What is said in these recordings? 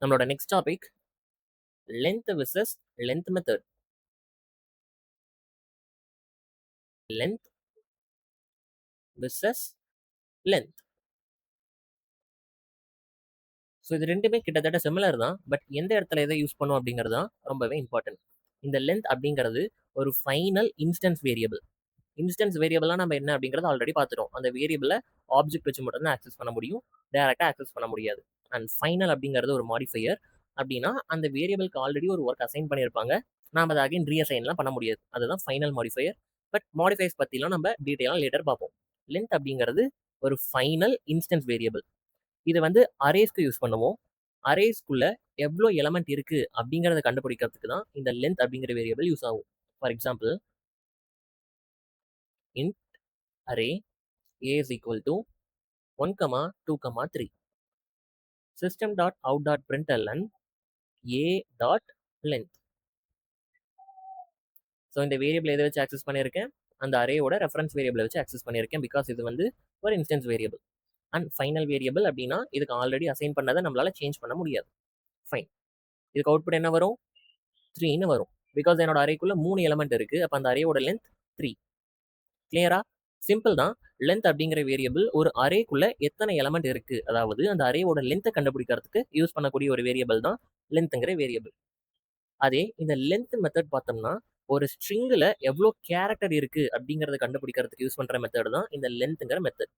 நம்மளோட next topic length versus length method. Length versus length. So இது ரெண்டுமே கிட்டத்தட்ட சிமிலர் தான். பட் எந்த இடத்துல எதை யூஸ் பண்ணும் அப்படிங்கிறது தான் ரொம்பவே இம்பார்ட்டன்ட். இந்த லென்த் அப்படிங்கிறது ஒரு ஃபைனல் இன்ஸ்டன்ஸ் வேரியபிள். இன்ஸ்டன்ஸ் வேரியபிளாக நம்ம என்ன அப்படிங்கிறத ஆல்ரெடி பார்த்துட்டோம். அந்த வேரியபிளை ஆப்ஜெக்ட் வச்சு மட்டும் தான் ஆக்சஸ் பண்ண முடியும், டைரக்டாக ஆக்சஸ் பண்ண முடியாது. அண்ட் ஃபைனல் அப்படிங்கிறது ஒரு மாடிஃபையர். அப்படின்னா அந்த வேரியபிளுக்கு ஆல்ரெடி ஒரு ஒர்க் அசைன் பண்ணியிருப்பாங்க, நாம் அதை அகைன் ரீஅசைன்லாம் பண்ண முடியாது. அதுதான் ஃபைனல் மாடிஃபையர். பட் மாடிஃபைஸ் பற்றிலாம் நம்ம டீட்டெயிலாக லேட்டர் பார்ப்போம். லென்த் அப்படிங்கிறது ஒரு ஃபைனல் இன்ஸ்டன்ஸ் வேரியபிள். இதை வந்து அரேஸ்க்கு யூஸ் பண்ணுவோம். அரேஸ்க்குள்ள எவ்வளோ எலமெண்ட் இருக்கு அப்படிங்கிறத கண்டுபிடிக்கிறதுக்கு தான் இந்த லென்த் அப்படிங்கிற வேரியபிள் யூஸ் ஆகும். For example, int array a is equal to 1, 2, 3. system.out.println a dot length. So இந்த வேரியபிள் எதை வச்சு ஆக்சஸ் பண்ணியிருக்கேன்? அந்த அரேயோட ரெஃபரன்ஸ் வேரியபிளை வச்சு ஆக்சஸ் பண்ணியிருக்கேன். பிகாஸ் இது வந்து ஒரு instance variable. And final variable அப்படின்னா இதுக்கு ஆல்ரெடி அசைன் பண்ணதை நம்மளால சேஞ்ச் பண்ண முடியாது. ஃபைன். இதுக்கு அவுட்புட் என்ன வரும்? 3ன்னு வரும். பிகாஸ் என்னோட அரேக்குள்ள 3 எலமெண்ட் இருக்கு. அப்போ அந்த அரேயோட லென்த் 3. கிளியரா? சிம்பிள் தான். லென்த் அப்படிங்கிற வேரியபிள் ஒரு அரேக்குள்ள எத்தனை எலமெண்ட் இருக்கு, அதாவது அந்த அரேவோட லென்த்தை கண்டுபிடிக்கிறதுக்கு யூஸ் பண்ணக்கூடிய ஒரு வேரியபிள் தான் லென்த்ங்கிற வேரியபிள். அதே இந்த லென்த் மெத்தட் பார்த்தோம்னா ஒரு ஸ்ட்ரிங்கில் எவ்வளோ கேரக்டர் இருக்கு அப்படிங்கிறத கண்டுபிடிக்கிறதுக்கு யூஸ் பண்ற மெத்தட் தான் இந்த லென்த்ங்கிற மெத்தட்.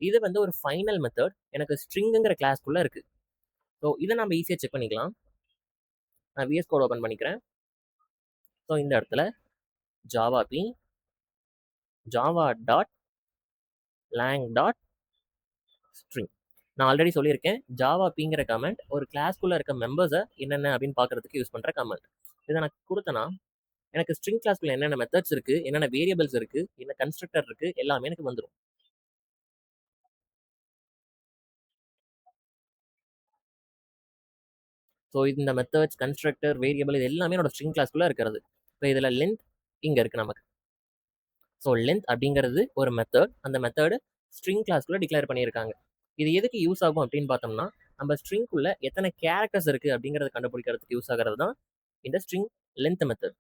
இது வந்து ஒரு ஃபைனல் மெத்தட் எனக்கு ஸ்ட்ரிங்குங்கிற கிளாஸ்க்குள்ள இருக்கு. ஸோ இதை நம்ம ஈஸியாக செக் பண்ணிக்கலாம். நான் விஎஸ் கோட் ஓப்பன் பண்ணிக்கிறேன். ஸோ இந்த இடத்துல Java p Java dot lang dot string. நான் ஆல்ரெடி சொல்லியிருக்கேன், ஜாவா பிங்கிற கமெண்ட் ஒரு கிளாஸ்க்குள்ள இருக்க மெம்பர்ஸை என்னென்ன அப்படின்னு பார்க்கறதுக்கு யூஸ் பண்ற கமெண்ட். இதை நான் கொடுத்தேன்னா எனக்கு ஸ்ட்ரிங் கிளாஸ்க்குள்ள என்னென்ன மெத்தட்ஸ் இருக்கு, என்னென்ன வேரியபிள்ஸ் இருக்கு, என்ன கன்ஸ்ட்ரக்டர் இருக்கு, எல்லாமே எனக்கு வந்துடும். ஸோ இந்த மெத்தட்ஸ், கன்ஸ்ட்ரக்டர், வேரியபிள் இது எல்லாமே என்னோட ஸ்ட்ரிங் கிளாஸ்க்குள்ள இருக்கிறது. இப்போ இதில் லென்த் இங்கே இருக்கு நமக்கு. ஸோ லென்த் அப்படிங்கிறது ஒரு மெத்தட். அந்த மெத்தடு ஸ்ட்ரிங் கிளாஸ்க்குள்ள டிக்ளேர் பண்ணியிருக்காங்க. இது எதுக்கு யூஸ் ஆகும் அப்படின்னு பார்த்தோம்னா நம்ம ஸ்ட்ரிங்குள்ள எத்தனை கேரக்டர்ஸ் இருக்கு அப்படிங்கிறத கண்டுபிடிக்கிறதுக்கு யூஸ் ஆகிறது தான் இந்த string length method.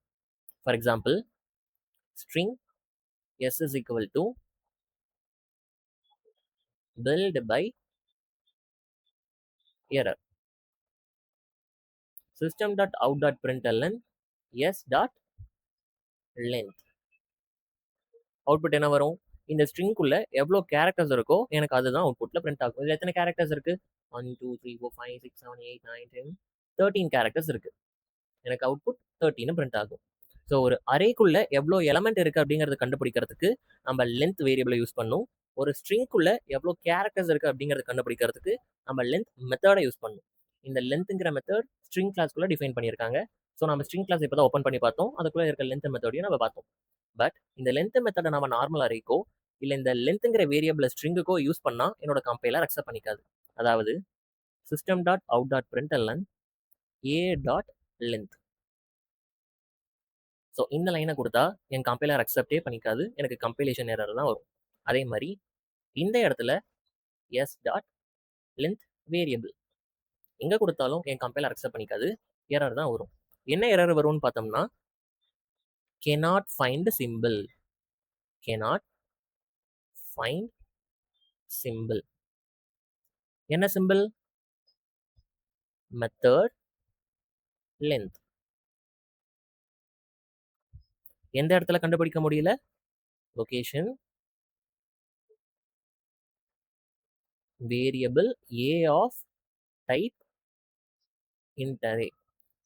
For example, string s is equal to build by error. system.out.println s dot length. Output என்ன வரும்? இந்த ஸ்ட்ரிங்குள்ள எவ்வளோ கேரக்டர்ஸ் இருக்கோ எனக்கு அதுதான் அவுட்புட்ல பிரிண்ட் ஆகும். இதில் எத்தனை கேரக்டர்ஸ் இருக்கு? 1, 2, 3, 4, 5, 6, 7, 8, 9, 10, 13 கேரக்டர்ஸ் இருக்கு. எனக்கு அவுட்புட் 13 பிரிண்ட் ஆகும். ஸோ ஒரு அரேக்குள்ள எவ்வளோ எலமெண்ட் இருக்கு அப்படிங்கிறத கண்டுபிடிக்கிறதுக்கு நம்ம லென்த் வேரியபிளை யூஸ் பண்ணும். ஒரு ஸ்ட்ரிங்குள்ள எவ்வளோ கேரக்டர்ஸ் இருக்கு அப்படிங்கிறத கண்டுபிடிக்கிறதுக்கு நம்ம லென்த் மெத்தடை யூஸ் பண்ணும். இந்த லென்த்ங்கிற மெத்தட் ஸ்ட்ரிங் கிளாஸ்க்குள்ள டிஃபைன் பண்ணியிருக்காங்க. ஸோ நம்ம ஸ்ட்ரிங் கிளாஸ் இப்போ தான் ஓப்பன் பண்ணி பார்த்தோம், அதுக்குள்ள இருக்க லென்த் மெத்தடையும் நம்ம பார்த்தோம். பட் இந்த லென்த் மெத்தடை நம்ம நார்மல் அரேக்கோ இல்லை இந்த லென்த்ங்கிற வேரியபிள் ஸ்ட்ரிங்குக்கோ யூஸ் பண்ணால் என்னோட கம்பைலர் அக்செப்ட் பண்ணிக்காது. அதாவது system.out.println a dot length. So இந்த லைனை கொடுத்தா என் கம்பைலர் அக்செப்டே பண்ணிக்காது, எனக்கு கம்பைலேஷன் எரர் தான் வரும். அதே மாதிரி இந்த இடத்துல எஸ் டாட் லென்த் வேரியபிள் எங்கே கொடுத்தாலும் என் கம்பைலர் அக்செப்ட் பண்ணிக்காது, எரர் தான் வரும். என்ன எரர் வரும்னு பார்த்தோம்னா cannot find symbol. cannot find symbol. என்ன சிம்பிள்? Method length. எந்த இடத்துல கண்டுபிடிக்க முடியல? Location variable a of type int array.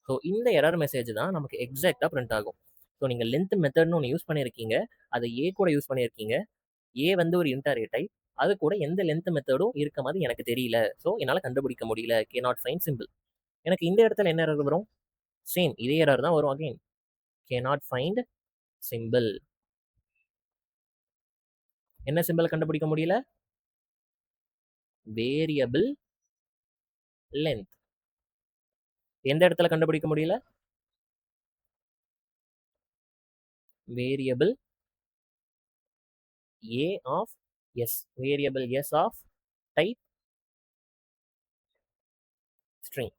So இந்த எரர் மெசேஜ் தான் நமக்கு எக்ஸாக்டாக பிரிண்ட் ஆகும். ஸோ நீங்கள் லென்த் மெத்தட்னு ஒன்று யூஸ் பண்ணியிருக்கீங்க, அதை ஏ கூட யூஸ் பண்ணியிருக்கீங்க. ஏ வந்து ஒரு int array டைப், அது கூட எந்த லென்த் மெத்தடும் இருக்க மாதிரி எனக்கு தெரியல, ஸோ என்னால் கண்டுபிடிக்க முடியல, cannot find symbol. எனக்கு இந்த இடத்துல என்ன எரர் வரும்? சேம் இதே எரர் தான் வரும். Again cannot find symbol. என்ன சிம்பிள் கண்டுபிடிக்க முடியல? Variable length. எந்த இடத்துல கண்டுபிடிக்க முடியல? Variable a of s. Variable s of type string.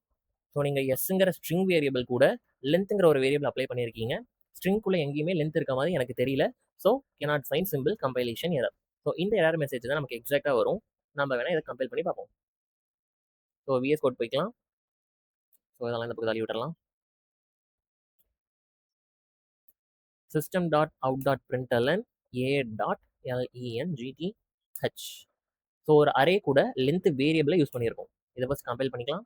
So நீங்கள் எஸ்ங்கிற ஸ்ட்ரிங் வேரியபிள் கூட லென்த்துங்கிற ஒரு வேரியபிள் அப்ளை பண்ணியிருக்கீங்க. ஸ்ட்ரிங்குள்ளே எங்கேயுமே லென்த் இருக்க மாதிரி எனக்கு தெரியல. So cannot find symbol compilation error. So இந்த எரர் மெசேஜ் தான் நமக்கு எக்ஸாக்டாக வரும். நம்ம வேணால் இதை கம்பைல் பண்ணி பார்ப்போம். ஸோ விஎஸ் கோட் போய்க்கலாம். ஸோ இதெல்லாம் இந்த பக்கம் தள்ளி விட்டுறலாம். system.out.println a.length. ஸோ ஒரு அரே கூட லென்த் வேரியபிளை யூஸ் பண்ணியிருக்கோம். இதை ஃபர்ஸ்ட் கம்பைல் பண்ணிக்கலாம்.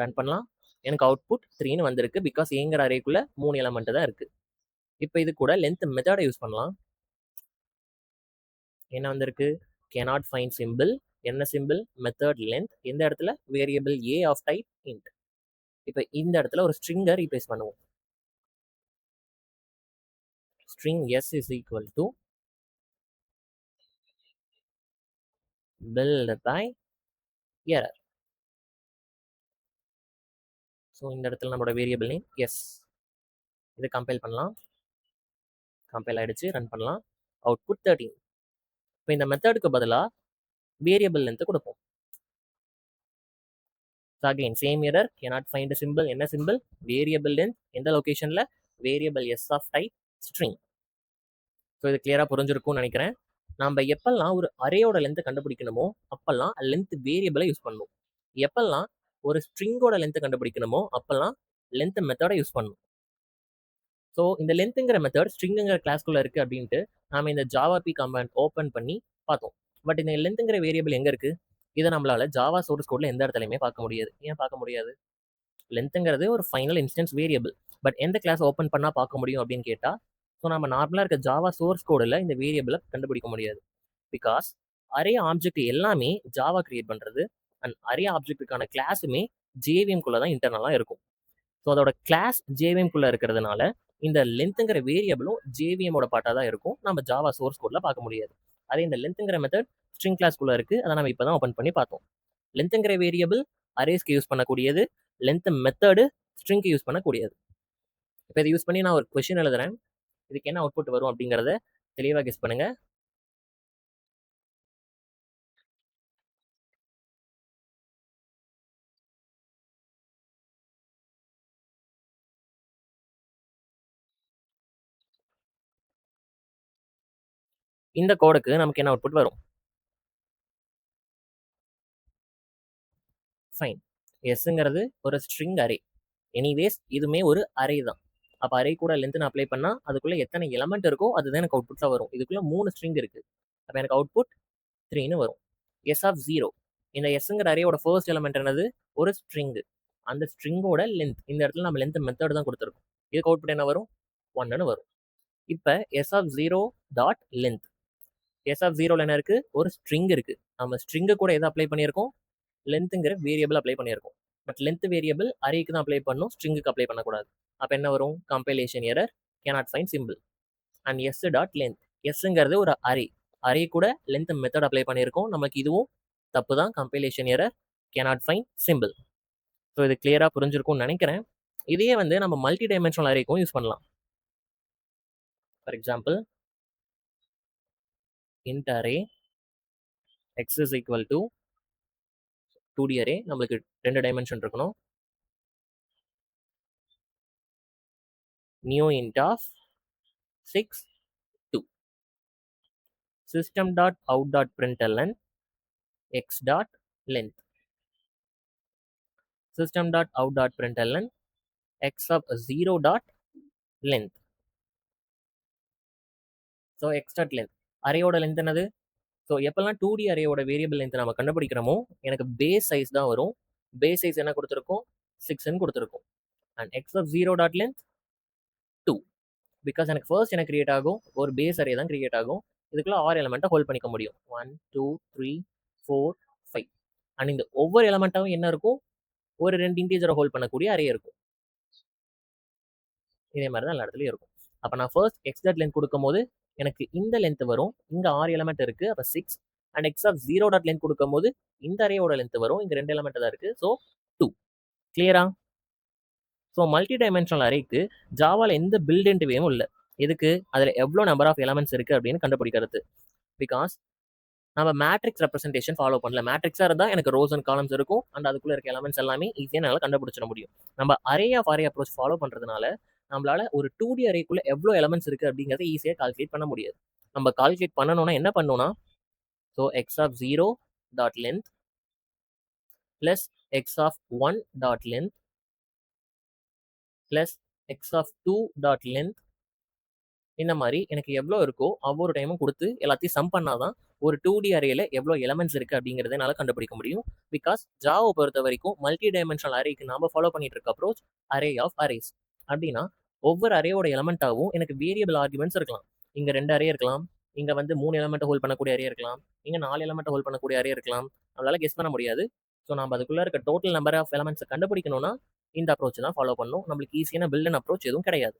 ரன் பண்ணலாம். எனக்கு அவுட்புட் 3ன்னு வந்திருக்கு. பிகாஸ் ஏங்கிற அரேக்குள்ள 3 எலமெண்ட் தான் இருக்கு. இப்போ இது கூட லென்த் மெத்தடை யூஸ் பண்ணலாம். என்ன வந்திருக்கு? cannot find symbol. என்ன சிம்பிள்? Method length. எந்த இடத்துல? Variable a of type int. இப்போ இந்த இடத்துல ஒரு ஸ்ட்ரிங்கை ரீப்ளேஸ் பண்ணுவோம். string s is equal to build by error. So இந்த இடத்துல நம்மளோட வேரியபிள் நேம் எஸ். இதை கம்பைல் பண்ணலாம். கம்பைல் ஆயிடுச்சு. ரன் பண்ணலாம். அவுட்புட் 13. இப்போ இந்த மெத்தடுக்கு பதிலாக வேரியபிள் லென்த் கொடுப்போம். Again same error. cannot find a symbol. என்ன சிம்பிள்? Variable length. எந்த லொகேஷன்ல? Variable s of type string. So இது கிளியராக புரிஞ்சிருக்கும்னு நினைக்கிறேன். நம்ம எப்பெல்லாம் ஒரு அரேயோட லென்த்தை கண்டுபிடிக்கணுமோ அப்பெல்லாம் லென்த் வேரியபிளை யூஸ் பண்ணணும். எப்பெல்லாம் ஒரு ஸ்ட்ரிங்கோட லென்த்தை கண்டுபிடிக்கணுமோ அப்பெல்லாம் லென்த் மெத்தடை யூஸ் பண்ணணும். ஸோ இந்த லென்த்துங்கிற மெத்தட் ஸ்ட்ரிங்குங்கிற கிளாஸ்க்குள்ள இருக்கு அப்படின்ட்டு நாம இந்த ஜாவா-பி கமாண்ட் ஓப்பன் பண்ணி பார்த்தோம். பட் இந்த லென்த்துங்கிற வேரியபிள் எங்க இருக்கு? இதை நம்மளால ஜாவா சோர்ஸ் கோட்ல எந்த இடத்துலையுமே பார்க்க முடியாது. ஏன் பார்க்க முடியாது? லென்த்துங்கிறது ஒரு ஃபைனல் இன்ஸ்டன்ஸ் வேரியபிள். பட் எந்த கிளாஸ் ஓப்பன் பண்ணால் பார்க்க முடியும் அப்படின்னு கேட்டால், ஸோ நம்ம நார்மலாக இருக்க ஜாவா சோர்ஸ் கோடில் இந்த வேரியபிளை கண்டுபிடிக்க முடியாது. பிகாஸ் அரே ஆப்ஜெக்ட் எல்லாமே ஜாவா கிரியேட் பண்ணுறது அண்ட் அரே ஆப்ஜெக்ட்டுக்கான கிளாஸுமே ஜேவிஎம்குள்ளே தான் இன்டர்னலாக இருக்கும். ஸோ அதோட கிளாஸ் ஜேவிஎம்குள்ளே இருக்கிறதுனால இந்த லென்த்துங்கிற வேரியபிளும் ஜேவிஎமோட பாட்டாக தான் இருக்கும். நம்ம ஜாவா சோர்ஸ் கோடில் பார்க்க முடியாது. அதே இந்த லென்த்துங்கிற மெத்தட் ஸ்ட்ரிங் கிளாஸ்க்குள்ளே இருக்குது. அதை நம்ம இப்போ தான் ஓப்பன் பண்ணி பார்த்தோம். லென்த்துங்கிற வேரியபிள் அரேஸ்க்கு யூஸ் பண்ணக்கூடியது. லென்த் மெத்தடு ஸ்ட்ரிங்க்கு யூஸ் பண்ணக்கூடியது. இப்போ இதை யூஸ் பண்ணி நான் ஒரு கொஸ்டின் எழுதுறேன். இதுக்கு என்ன அவுட்புட் வரும் அப்படிங்கிறத தெளிவாக கெஸ் பண்ணுங்க. இந்த கோடுக்கு நமக்கு என்ன அவுட்புட் வரும்? ஃபைன். எஸ்ங்கிறது ஒரு ஸ்ட்ரிங் அரே. எனிவேஸ் இதுவுமே ஒரு அரே தான். அப்போ அரே கூட லென்த் நான் அப்ளை பண்ணால் அதுக்குள்ளே எத்தனை எலமெண்ட் இருக்கோ அதுதான் எனக்கு அவுட்புட்டாக வரும். இதுக்குள்ளே 3 ஸ்ட்ரிங் இருக்குது. அப்போ எனக்கு அவுட்புட் 3ன்னு வரும். S of 0. இந்த எஸ்ங்கிற அரேயோட ஃபர்ஸ்ட் எலமெண்ட் என்னது? ஒரு ஸ்ட்ரிங்கு. அந்த ஸ்ட்ரிங்கோட லென்த். இந்த இடத்துல நம்ம லென்த் மெத்தட் தான் கொடுத்துருக்கோம். இதுக்கு அவுட்புட் என்ன வரும்? 1ன்னு வரும். இப்போ s of 0 dot length. S of 0ல என்ன இருக்குது? ஒரு ஸ்ட்ரிங் இருக்குது. நம்ம ஸ்ட்ரிங்கு கூட எதை அப்ளை பண்ணியிருக்கோம்? லென்த்துங்கிற வேரியபிள் அப்ளை பண்ணியிருக்கோம். பட் லென்த் வேரியபிள் அரேக்கு தான் அப்ளை பண்ணணும், ஸ்ட்ரிங்குக்கு அப்ளை பண்ணக்கூடாது. அப்போ என்ன வரும்? Compilation error. cannot find symbol. And S dot length. எஸ்ங்கிறது ஒரு அரே. அரே கூட லென்த் மெத்தட் அப்ளை பண்ணியிருக்கோம். நமக்கு இதுவும் தப்பு தான். Compilation error. cannot find symbol. So இது கிளியராக புரிஞ்சிருக்கும்னு நினைக்கிறேன். இதையே வந்து நம்ம மல்டி டைமென்ஷனல் அரேக்கும் யூஸ் பண்ணலாம். For example, int array x is equal to 2D array. நம்மளுக்கு 2 டைமென்ஷன் இருக்கணும். New int of 6 2. system.out.println x dot length. system.out.println x of 0 dot length. So x dot length. அரேயோட லென்த் என்னது? So எப்பெல்லாம் 2D அரேயோட variable length நம்ம கண்டுபிடிக்கிறோமோ எனக்கு base size தான் வரும். Base size என்ன கொடுத்துருக்கோம்? 6ன்னு கொடுத்துருக்கோம். And x of 0 dot length 2. Because எனக்கு ஃபர்ஸ்ட் என்ன கிரியேட் ஆகும்? ஒரு பேஸ் அரே தான் கிரியேட் ஆகும். இதுக்குள்ள 6 எலமெண்ட்டை ஹோல்ட் பண்ணிக்க முடியும். 1 2 3 4 5. அண்ட் இந்த ஒவ்வொரு எலமெண்ட்டாகவும் என்ன இருக்கும்? ஒரு 2 இன்டீஜரை ஹோல்ட் பண்ணக்கூடிய அரே இருக்கும். இதே மாதிரி தான் எல்லா இடத்துலையும் இருக்கும். அப்போ நான் ஃபர்ஸ்ட் எக்ஸ் டாட் லென்த் கொடுக்கும் போது எனக்கு இந்த லென்த் வரும். இங்கே 6 எலமெண்ட் இருக்குது. அப்போ 6. And x of 0 dot length கொடுக்கும் போது இந்த அரேயோட லென்த் வரும். இங்கே 2 எலமெண்ட் தான் இருக்குது. ஸோ 2. கிளியரா? ஸோ மல்டி டைமென்ஷனல் அரேக்கு ஜாவாவில் எந்த பில்டின்ட்டுவேவும் இல்லை. எதுக்கு? அதில் எவ்வளோ நம்பர் ஆஃப் எலமெண்ட்ஸ் இருக்குது அப்படின்னு கண்டுபிடிக்கிறது. பிகாஸ் நம்ம மேட்ரிக்ஸ் ரெப்ரசன்டேஷன் ஃபாலோ பண்ணல. மேட்ரிக்ஸா இருந்தா எனக்கு ரோஸ் அண்ட் காலம்ஸ் இருக்கும். அண்ட் அதுக்குள்ள இருக்க எலமெண்ட்ஸ் எல்லாமே ஈஸியா என்னால கண்டுபிடிச்சிட முடியும். நம்ம array of array approach follow பண்றதுனால நம்மளால ஒரு 2D அரேக்குள்ள எவ்வளோ எலமெண்ட்ஸ் இருக்கு அப்படிங்கறத ஈஸியா கால்குலேட் பண்ண முடியாது. நம்ம கால்குலேட் பண்ணணும்னா என்ன பண்ணணும்னா, so x of 0 dot length plus x of 1 dot length plus x of 2 dot length, இந்த மாதிரி எனக்கு எவ்வளோ இருக்கோ ஒவ்வொரு டைமும் கொடுத்து எல்லாத்தையும் சம் பண்ணாதான் ஒரு 2D அரேல எவ்வளோ எலமெண்ட்ஸ் இருக்கு அப்படிங்கிறத என்னால் கண்டுபிடிக்க முடியும். பிகாஸ் ஜாவை பொறுத்த வரைக்கும் மல்டி டைமென்ஷனல் அரேக்கு நாம ஃபாலோ பண்ணிட்டு இருக்க அப்ரோச் அரே ஆஃப் அரேஸ். அப்படின்னா ஒவ்வொரு அரேயோட எலமெண்ட்டாகவும் எனக்கு வேரியபிள் ஆர்குமெண்ட்ஸ் இருக்கலாம். இங்க 2 அரே இருக்கலாம், இங்க வந்து 3 எலமெண்ட் ஹோல்ட் பண்ணக்கூடிய அரே இருக்கலாம், இங்க 4 எலமெண்ட் ஹோல்ட் பண்ணக்கூடிய அரே இருக்கலாம். நம்மளால கெஸ் பண்ண முடியாது. ஸோ நம்ம அதுக்குள்ள இருக்க டோட்டல் நம்பர் ஆஃப் எலமெண்ட்ஸை கண்டுபிடிக்கணும்னா இந்த அப்ரோச் தான் ஃபாலோ பண்ணணும். நம்மளுக்கு ஈஸியான பில்ட் அண்ட் அப்ரோச் எதுவும் கிடையாது.